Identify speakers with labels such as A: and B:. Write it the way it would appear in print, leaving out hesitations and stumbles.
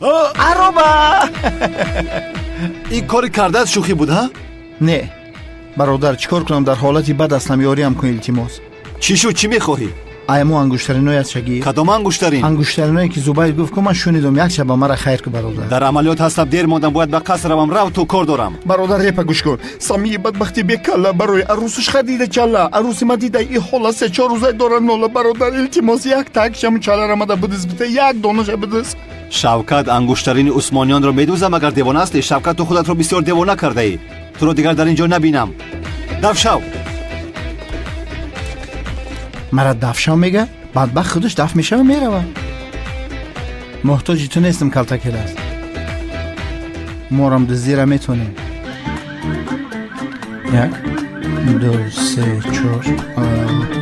A: ароба.
B: این کاری کرده از شوخی بود ها؟
A: نه برادر چیکار کنم در حالتی بد هستم یاریم کن التماس.
B: چی شد چی میخواهی؟
A: ایمو انگشترینایت شگی
B: کدام انگشترین؟
A: انگشترینایی که زبیر گفت که من شنیدم یک شب مرا خیر که برادر
B: در عملیات هستم دیر ماندم باید به قصر روم رو تو کار دارم.
A: برادر ریپا گوش کن سامی بدبختی بیکلا برای عروسش خریده چلا عروسی ما دیده این حالا 3-4 روزه داره نولا برادر التماس یک تک شم چلا رمده بدز بده یک دانش بدز.
B: شوکت انگشترین عثمانیان رو میدوزم اگر دیوانه هستی. شوکت تو خودت رو بسیار دیوانه کرده ای. تو رو دیگر در اینجا نبینم. دف شو.
A: مرا دف شو میگه بدبخت خودش دف میشه و میره. محتاجی تو نیستم کلتکی است. مورم دزیره میتونیم. 1 2 3 4